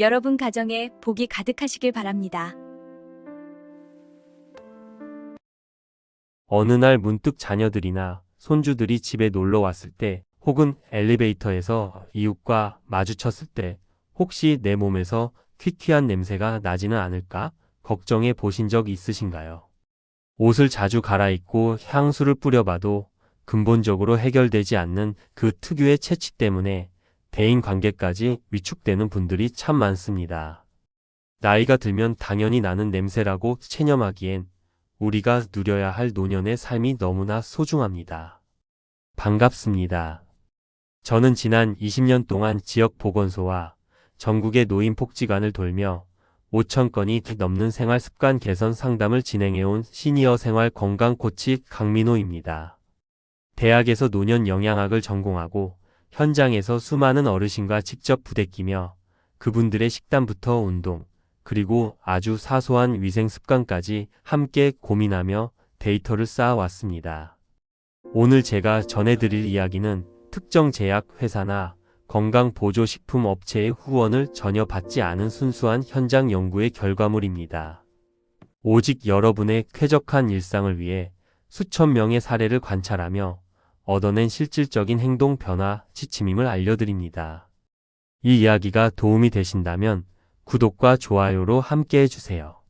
여러분 가정에 복이 가득하시길 바랍니다. 어느 날 문득 자녀들이나 손주들이 집에 놀러 왔을 때 혹은 엘리베이터에서 이웃과 마주쳤을 때 혹시 내 몸에서 퀴퀴한 냄새가 나지는 않을까 걱정해 보신 적 있으신가요? 옷을 자주 갈아입고 향수를 뿌려봐도 근본적으로 해결되지 않는 그 특유의 채취 때문에 대인 관계까지 위축되는 분들이 참 많습니다. 나이가 들면 당연히 나는 냄새라고 체념하기엔 우리가 누려야 할 노년의 삶이 너무나 소중합니다. 반갑습니다. 저는 지난 20년 동안 지역 보건소와 전국의 노인복지관을 돌며 5천 건이 넘는 생활습관 개선 상담을 진행해온 시니어 생활 건강 코치 강민호입니다. 대학에서 노년 영양학을 전공하고 현장에서 수많은 어르신과 직접 부대끼며 그분들의 식단부터 운동, 그리고 아주 사소한 위생 습관까지 함께 고민하며 데이터를 쌓아왔습니다. 오늘 제가 전해드릴 이야기는 특정 제약회사나 건강보조식품 업체의 후원을 전혀 받지 않은 순수한 현장 연구의 결과물입니다. 오직 여러분의 쾌적한 일상을 위해 수천 명의 사례를 관찰하며 얻어낸 실질적인 행동 변화 지침임을 알려드립니다. 이 이야기가 도움이 되신다면 구독과 좋아요로 함께 해주세요.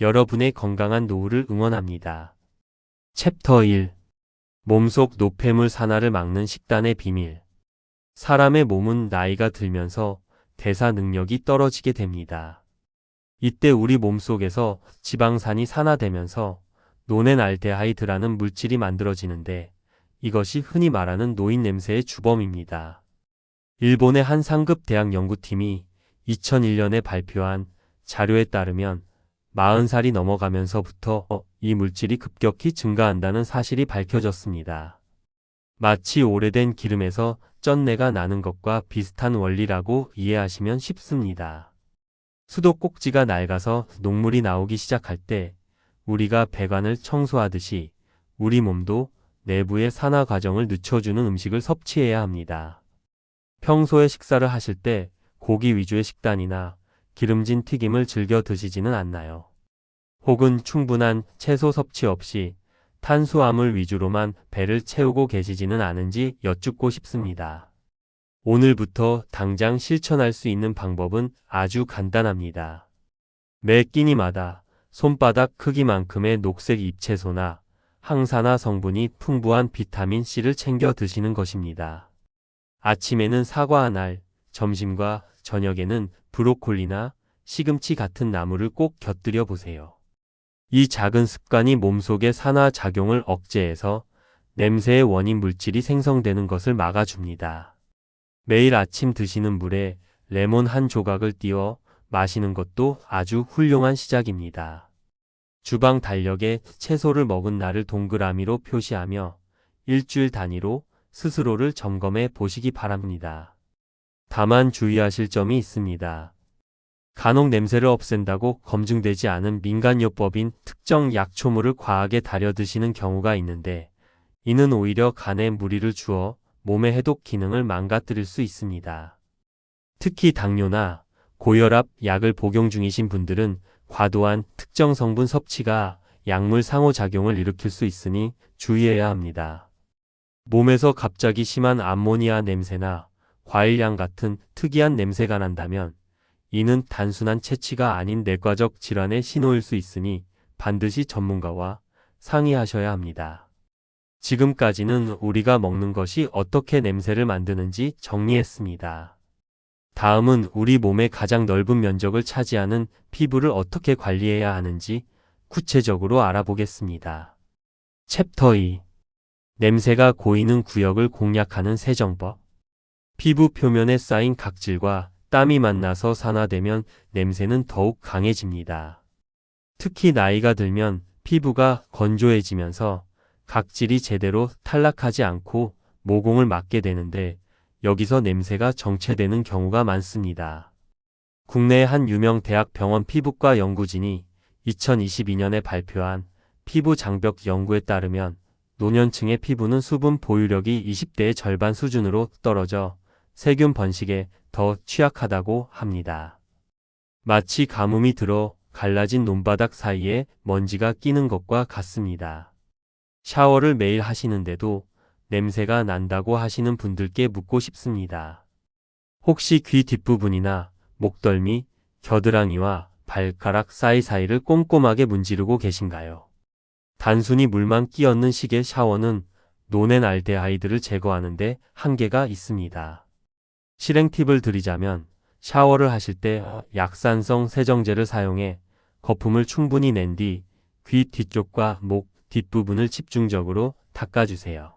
여러분의 건강한 노후를 응원합니다. 챕터 1. 몸속 노폐물 산화를 막는 식단의 비밀. 사람의 몸은 나이가 들면서 대사 능력이 떨어지게 됩니다. 이때 우리 몸속에서 지방산이 산화되면서 노넨알데하이드라는 물질이 만들어지는데 이것이 흔히 말하는 노인 냄새의 주범입니다. 일본의 한 상급 대학 연구팀이 2001년에 발표한 자료에 따르면 40살이 넘어가면서부터 이 물질이 급격히 증가한다는 사실이 밝혀졌습니다. 마치 오래된 기름에서 쩐내가 나는 것과 비슷한 원리라고 이해하시면 쉽습니다. 수도꼭지가 낡아서 녹물이 나오기 시작할 때 우리가 배관을 청소하듯이 우리 몸도 내부의 산화 과정을 늦춰주는 음식을 섭취해야 합니다. 평소에 식사를 하실 때 고기 위주의 식단이나 기름진 튀김을 즐겨 드시지는 않나요? 혹은 충분한 채소 섭취 없이 탄수화물 위주로만 배를 채우고 계시지는 않은지 여쭙고 싶습니다. 오늘부터 당장 실천할 수 있는 방법은 아주 간단합니다. 매 끼니마다 손바닥 크기만큼의 녹색 잎채소나 항산화 성분이 풍부한 비타민 C를 챙겨 드시는 것입니다. 아침에는 사과 한 알, 점심과 저녁에는 브로콜리나 시금치 같은 나물을 꼭 곁들여 보세요. 이 작은 습관이 몸속의 산화 작용을 억제해서 냄새의 원인 물질이 생성되는 것을 막아줍니다. 매일 아침 드시는 물에 레몬 한 조각을 띄워 마시는 것도 아주 훌륭한 시작입니다. 주방 달력에 채소를 먹은 날을 동그라미로 표시하며 일주일 단위로 스스로를 점검해 보시기 바랍니다. 다만 주의하실 점이 있습니다. 간혹 냄새를 없앤다고 검증되지 않은 민간요법인 특정 약초물을 과하게 달여 드시는 경우가 있는데 이는 오히려 간에 무리를 주어 몸의 해독 기능을 망가뜨릴 수 있습니다. 특히 당뇨나 고혈압 약을 복용 중이신 분들은 과도한 특정 성분 섭취가 약물 상호작용을 일으킬 수 있으니 주의해야 합니다. 몸에서 갑자기 심한 암모니아 냄새나 과일향 같은 특이한 냄새가 난다면 이는 단순한 채취가 아닌 내과적 질환의 신호일 수 있으니 반드시 전문가와 상의하셔야 합니다. 지금까지는 우리가 먹는 것이 어떻게 냄새를 만드는지 정리했습니다. 다음은 우리 몸의 가장 넓은 면적을 차지하는 피부를 어떻게 관리해야 하는지 구체적으로 알아보겠습니다. 챕터 2. 냄새가 고이는 구역을 공략하는 세정법. 피부 표면에 쌓인 각질과 땀이 만나서 산화되면 냄새는 더욱 강해집니다. 특히 나이가 들면 피부가 건조해지면서 각질이 제대로 탈락하지 않고 모공을 맞게 되는데 여기서 냄새가 정체되는 경우가 많습니다. 국내의 한 유명 대학 병원 피부과 연구진이 2022년에 발표한 피부 장벽 연구에 따르면 노년층의 피부는 수분 보유력이 20대의 절반 수준으로 떨어져 세균 번식에 더 취약하다고 합니다. 마치 가뭄이 들어 갈라진 논바닥 사이에 먼지가 끼는 것과 같습니다. 샤워를 매일 하시는데도 냄새가 난다고 하시는 분들께 묻고 싶습니다. 혹시 귀 뒷부분이나 목덜미, 겨드랑이와 발가락 사이사이를 꼼꼼하게 문지르고 계신가요? 단순히 물만 끼얹는 식의 샤워는 노넨알데하이드를 제거하는데 한계가 있습니다. 실행 팁을 드리자면 샤워를 하실 때 약산성 세정제를 사용해 거품을 충분히 낸 뒤 귀 뒤쪽과 목 뒷부분을 집중적으로 닦아주세요.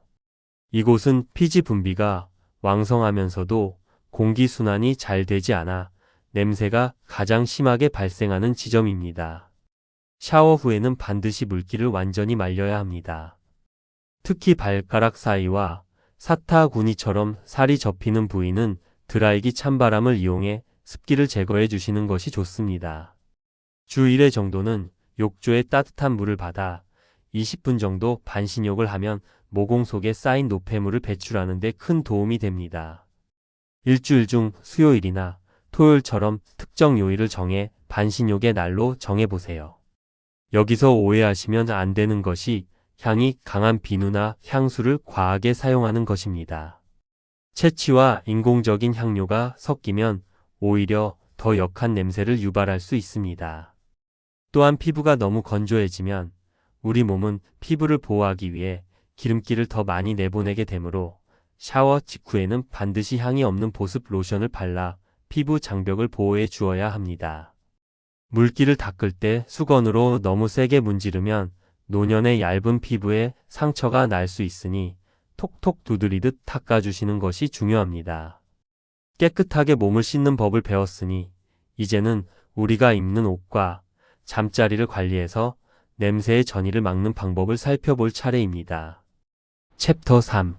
이곳은 피지 분비가 왕성하면서도 공기순환이 잘 되지 않아 냄새가 가장 심하게 발생하는 지점입니다. 샤워 후에는 반드시 물기를 완전히 말려야 합니다. 특히 발가락 사이와 사타구니처럼 살이 접히는 부위는 드라이기 찬바람을 이용해 습기를 제거해 주시는 것이 좋습니다. 주 1회 정도는 욕조에 따뜻한 물을 받아 20분 정도 반신욕을 하면 모공 속에 쌓인 노폐물을 배출하는 데 큰 도움이 됩니다. 일주일 중 수요일이나 토요일처럼 특정 요일을 정해 반신욕의 날로 정해보세요. 여기서 오해하시면 안 되는 것이 향이 강한 비누나 향수를 과하게 사용하는 것입니다. 채취와 인공적인 향료가 섞이면 오히려 더 역한 냄새를 유발할 수 있습니다. 또한 피부가 너무 건조해지면 우리 몸은 피부를 보호하기 위해 기름기를 더 많이 내보내게 되므로 샤워 직후에는 반드시 향이 없는 보습 로션을 발라 피부 장벽을 보호해 주어야 합니다. 물기를 닦을 때 수건으로 너무 세게 문지르면 노년의 얇은 피부에 상처가 날 수 있으니 톡톡 두드리듯 닦아주시는 것이 중요합니다. 깨끗하게 몸을 씻는 법을 배웠으니 이제는 우리가 입는 옷과 잠자리를 관리해서 냄새의 전이를 막는 방법을 살펴볼 차례입니다. 챕터 3.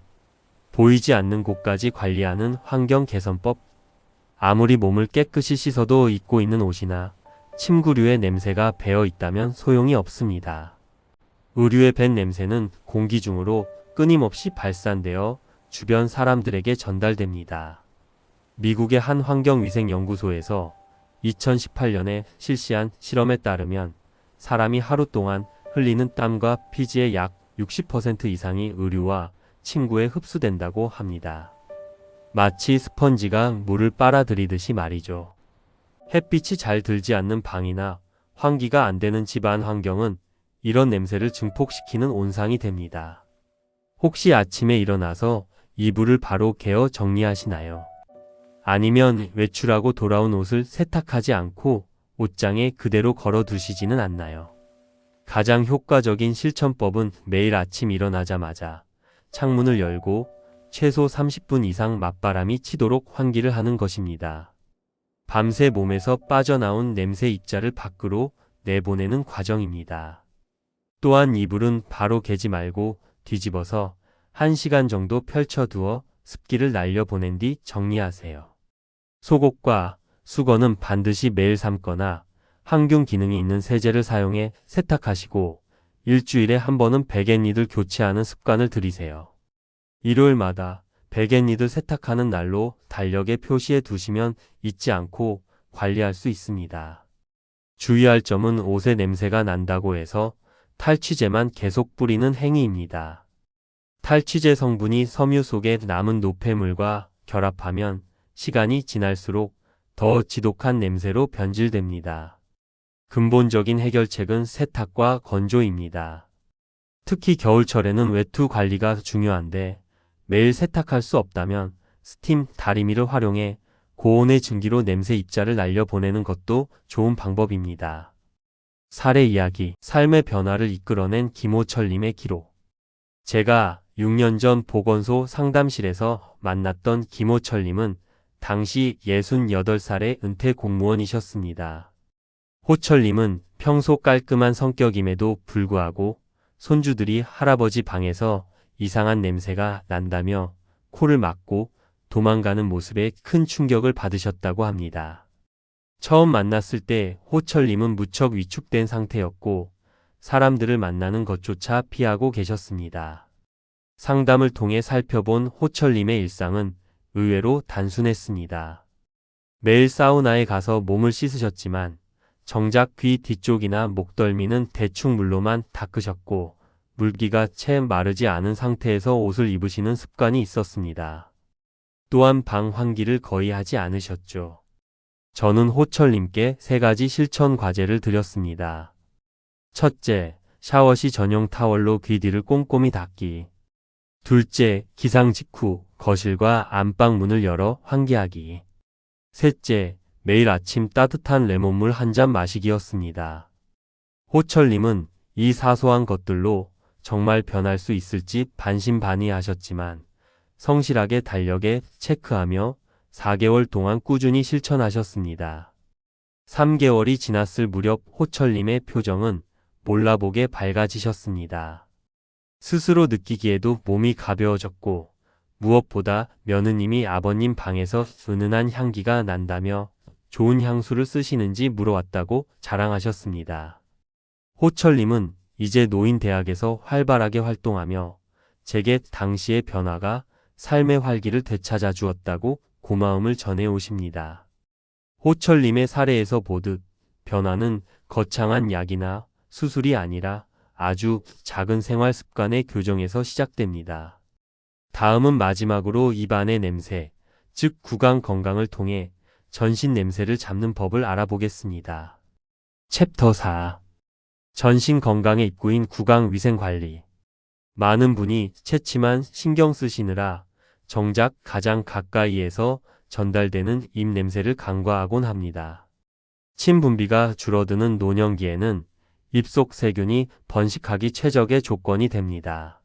보이지 않는 곳까지 관리하는 환경 개선법. 아무리 몸을 깨끗이 씻어도 입고 있는 옷이나 침구류의 냄새가 배어 있다면 소용이 없습니다. 의류의 밴 냄새는 공기 중으로 끊임없이 발산되어 주변 사람들에게 전달됩니다. 미국의 한 환경위생연구소에서 2018년에 실시한 실험에 따르면 사람이 하루 동안 흘리는 땀과 피지의 약 60% 이상이 의류와 침구에 흡수된다고 합니다. 마치 스펀지가 물을 빨아들이듯이 말이죠. 햇빛이 잘 들지 않는 방이나 환기가 안 되는 집안 환경은 이런 냄새를 증폭시키는 온상이 됩니다. 혹시 아침에 일어나서 이불을 바로 개어 정리하시나요? 아니면 외출하고 돌아온 옷을 세탁하지 않고 옷장에 그대로 걸어 두시지는 않나요? 가장 효과적인 실천법은 매일 아침 일어나자마자 창문을 열고 최소 30분 이상 맞바람이 치도록 환기를 하는 것입니다. 밤새 몸에서 빠져나온 냄새 입자를 밖으로 내보내는 과정입니다. 또한 이불은 바로 개지 말고 뒤집어서 1시간 정도 펼쳐두어 습기를 날려보낸 뒤 정리하세요. 속옷과 수건은 반드시 매일 삶거나 항균 기능이 있는 세제를 사용해 세탁하시고 일주일에 한 번은 베갯니들 교체하는 습관을 들이세요. 일요일마다 베갯니들 세탁하는 날로 달력에 표시해 두시면 잊지 않고 관리할 수 있습니다. 주의할 점은 옷에 냄새가 난다고 해서 탈취제만 계속 뿌리는 행위입니다. 탈취제 성분이 섬유 속에 남은 노폐물과 결합하면 시간이 지날수록 더 지독한 냄새로 변질됩니다. 근본적인 해결책은 세탁과 건조입니다. 특히 겨울철에는 외투 관리가 중요한데 매일 세탁할 수 없다면 스팀 다리미를 활용해 고온의 증기로 냄새 입자를 날려보내는 것도 좋은 방법입니다. 사례 이야기, 삶의 변화를 이끌어낸 김호철님의 기록. 제가 6년 전 보건소 상담실에서 만났던 김호철님은 당시 68살의 은퇴 공무원이셨습니다. 호철님은 평소 깔끔한 성격임에도 불구하고 손주들이 할아버지 방에서 이상한 냄새가 난다며 코를 막고 도망가는 모습에 큰 충격을 받으셨다고 합니다. 처음 만났을 때 호철님은 무척 위축된 상태였고 사람들을 만나는 것조차 피하고 계셨습니다. 상담을 통해 살펴본 호철님의 일상은 의외로 단순했습니다. 매일 사우나에 가서 몸을 씻으셨지만 정작 귀 뒤쪽이나 목덜미는 대충 물로만 닦으셨고 물기가 채 마르지 않은 상태에서 옷을 입으시는 습관이 있었습니다. 또한 방 환기를 거의 하지 않으셨죠. 저는 호철님께 3가지 실천 과제를 드렸습니다. 첫째, 샤워 시 전용 타월로 귀 뒤를 꼼꼼히 닦기. 둘째, 기상 직후 거실과 안방 문을 열어 환기하기. 셋째, 매일 아침 따뜻한 레몬물 한 잔 마시기였습니다. 호철님은 이 사소한 것들로 정말 변할 수 있을지 반신반의하셨지만 성실하게 달력에 체크하며 4개월 동안 꾸준히 실천하셨습니다. 3개월이 지났을 무렵 호철님의 표정은 몰라보게 밝아지셨습니다. 스스로 느끼기에도 몸이 가벼워졌고 무엇보다 며느님이 아버님 방에서 은은한 향기가 난다며 좋은 향수를 쓰시는지 물어왔다고 자랑하셨습니다. 호철님은 이제 노인대학에서 활발하게 활동하며 제게 당시의 변화가 삶의 활기를 되찾아 주었다고 고마움을 전해오십니다. 호철님의 사례에서 보듯 변화는 거창한 약이나 수술이 아니라 아주 작은 생활 습관의 교정에서 시작됩니다. 다음은 마지막으로 입안의 냄새, 즉 구강 건강을 통해 전신 냄새를 잡는 법을 알아보겠습니다. 챕터 4. 전신 건강의 입구인 구강 위생 관리. 많은 분이 채취만 신경 쓰시느라 정작 가장 가까이에서 전달되는 입 냄새를 간과하곤 합니다. 침 분비가 줄어드는 노년기에는 입속 세균이 번식하기 최적의 조건이 됩니다.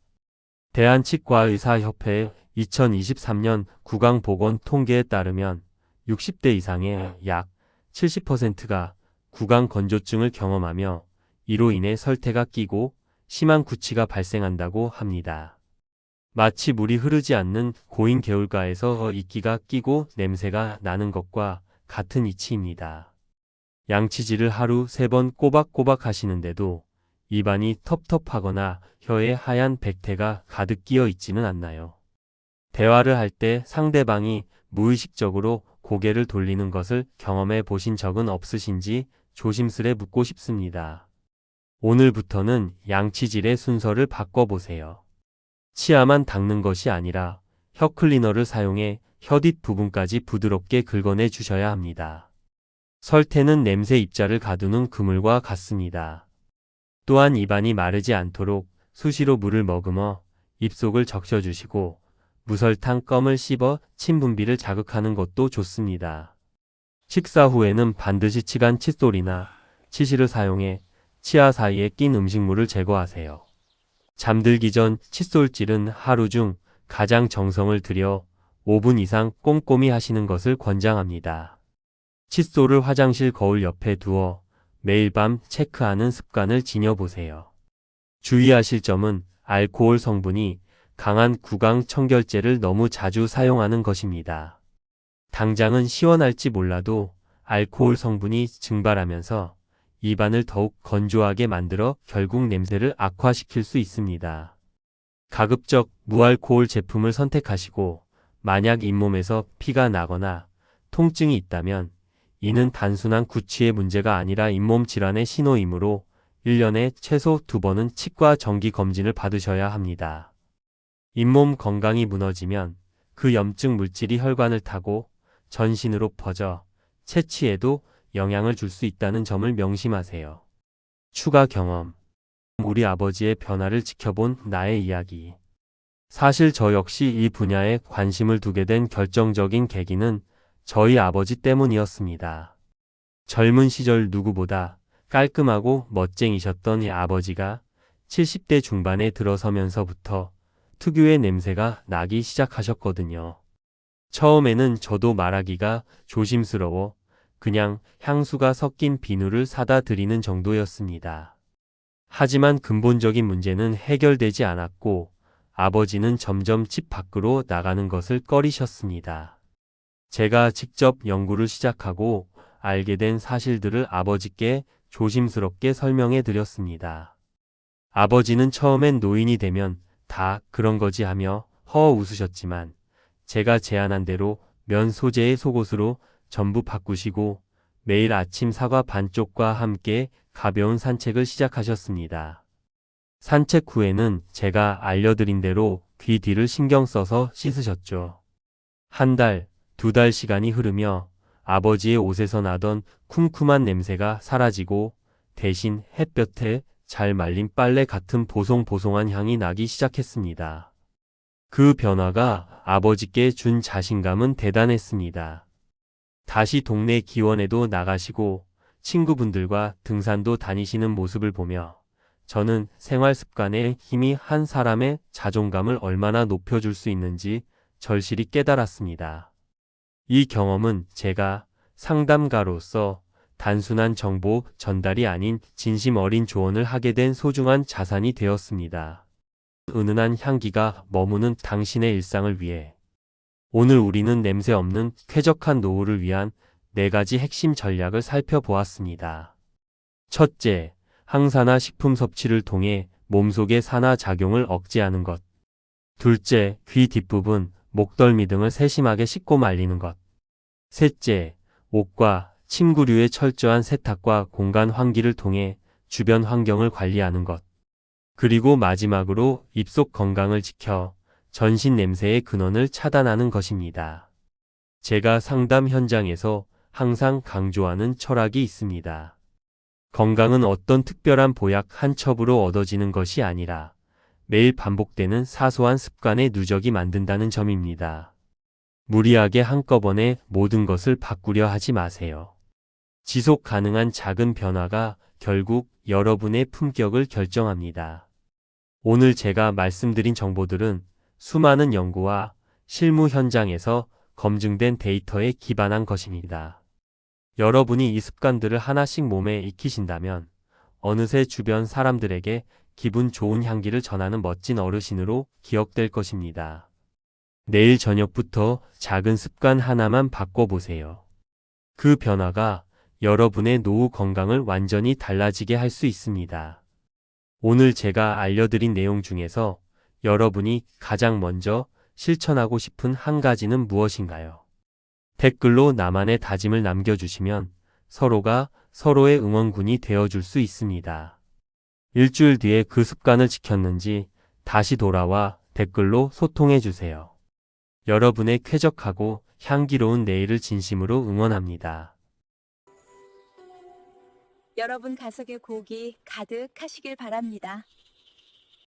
대한치과의사협회 2023년 구강보건 통계에 따르면 60대 이상의 약 70%가 구강 건조증을 경험하며 이로 인해 설태가 끼고 심한 구취가 발생한다고 합니다. 마치 물이 흐르지 않는 고인 개울가에서 이끼가 끼고 냄새가 나는 것과 같은 이치입니다. 양치질을 하루 3번 꼬박꼬박 하시는데도 입안이 텁텁하거나 혀에 하얀 백태가 가득 끼어 있지는 않나요? 대화를 할 때 상대방이 무의식적으로 고개를 돌리는 것을 경험해 보신 적은 없으신지 조심스레 묻고 싶습니다. 오늘부터는 양치질의 순서를 바꿔보세요. 치아만 닦는 것이 아니라 혀 클리너를 사용해 혀 뒷 부분까지 부드럽게 긁어내 주셔야 합니다. 설태는 냄새 입자를 가두는 그물과 같습니다. 또한 입안이 마르지 않도록 수시로 물을 머금어 입속을 적셔주시고 무설탕 껌을 씹어 침 분비를 자극하는 것도 좋습니다. 식사 후에는 반드시 치간 칫솔이나 치실을 사용해 치아 사이에 낀 음식물을 제거하세요. 잠들기 전 칫솔질은 하루 중 가장 정성을 들여 5분 이상 꼼꼼히 하시는 것을 권장합니다. 칫솔을 화장실 거울 옆에 두어 매일 밤 체크하는 습관을 지녀보세요. 주의하실 점은 알코올 성분이 강한 구강 청결제를 너무 자주 사용하는 것입니다. 당장은 시원할지 몰라도 알코올 성분이 증발하면서 입안을 더욱 건조하게 만들어 결국 냄새를 악화시킬 수 있습니다. 가급적 무알코올 제품을 선택하시고 만약 잇몸에서 피가 나거나 통증이 있다면 이는 단순한 구취의 문제가 아니라 잇몸 질환의 신호이므로 1년에 최소 2번은 치과 정기 검진을 받으셔야 합니다. 잇몸 건강이 무너지면 그 염증 물질이 혈관을 타고 전신으로 퍼져 채취에도 영향을 줄 수 있다는 점을 명심하세요. 추가 경험. 우리 아버지의 변화를 지켜본 나의 이야기. 사실 저 역시 이 분야에 관심을 두게 된 결정적인 계기는 저희 아버지 때문이었습니다. 젊은 시절 누구보다 깔끔하고 멋쟁이셨던 이 아버지가 70대 중반에 들어서면서부터 특유의 냄새가 나기 시작하셨거든요. 처음에는 저도 말하기가 조심스러워 그냥 향수가 섞인 비누를 사다 드리는 정도였습니다. 하지만 근본적인 문제는 해결되지 않았고 아버지는 점점 집 밖으로 나가는 것을 꺼리셨습니다. 제가 직접 연구를 시작하고 알게 된 사실들을 아버지께 조심스럽게 설명해 드렸습니다. 아버지는 처음엔 노인이 되면 다 그런 거지 하며 허 웃으셨지만 제가 제안한 대로 면 소재의 속옷으로 전부 바꾸시고 매일 아침 사과 반쪽과 함께 가벼운 산책을 시작하셨습니다. 산책 후에는 제가 알려드린 대로 귀 뒤를 신경 써서 씻으셨죠. 한 달, 두 달 시간이 흐르며 아버지의 옷에서 나던 쿰쿰한 냄새가 사라지고 대신 햇볕에 잘 말린 빨래 같은 보송보송한 향이 나기 시작했습니다. 그 변화가 아버지께 준 자신감은 대단했습니다. 다시 동네 기원에도 나가시고 친구분들과 등산도 다니시는 모습을 보며 저는 생활 습관의 힘이 한 사람의 자존감을 얼마나 높여줄 수 있는지 절실히 깨달았습니다. 이 경험은 제가 상담가로서 단순한 정보 전달이 아닌 진심 어린 조언을 하게 된 소중한 자산이 되었습니다. 은은한 향기가 머무는 당신의 일상을 위해 오늘 우리는 냄새 없는 쾌적한 노후를 위한 4가지 핵심 전략을 살펴보았습니다. 첫째, 항산화 식품 섭취를 통해 몸속의 산화작용을 억제하는 것. 둘째, 귀 뒷부분, 목덜미 등을 세심하게 씻고 말리는 것. 셋째, 옷과 침구류의 철저한 세탁과 공간 환기를 통해 주변 환경을 관리하는 것. 그리고 마지막으로 입속 건강을 지켜 전신 냄새의 근원을 차단하는 것입니다. 제가 상담 현장에서 항상 강조하는 철학이 있습니다. 건강은 어떤 특별한 보약 한 첩으로 얻어지는 것이 아니라 매일 반복되는 사소한 습관의 누적이 만든다는 점입니다. 무리하게 한꺼번에 모든 것을 바꾸려 하지 마세요. 지속 가능한 작은 변화가 결국 여러분의 품격을 결정합니다. 오늘 제가 말씀드린 정보들은 수많은 연구와 실무 현장에서 검증된 데이터에 기반한 것입니다. 여러분이 이 습관들을 하나씩 몸에 익히신다면 어느새 주변 사람들에게 기분 좋은 향기를 전하는 멋진 어르신으로 기억될 것입니다. 내일 저녁부터 작은 습관 하나만 바꿔보세요. 그 변화가 여러분의 노후 건강을 완전히 달라지게 할 수 있습니다. 오늘 제가 알려드린 내용 중에서 여러분이 가장 먼저 실천하고 싶은 한 가지는 무엇인가요? 댓글로 나만의 다짐을 남겨주시면 서로가 서로의 응원군이 되어줄 수 있습니다. 일주일 뒤에 그 습관을 지켰는지 다시 돌아와 댓글로 소통해주세요. 여러분의 쾌적하고 향기로운 내일을 진심으로 응원합니다. 여러분 가족의 복이 가득하시길 바랍니다.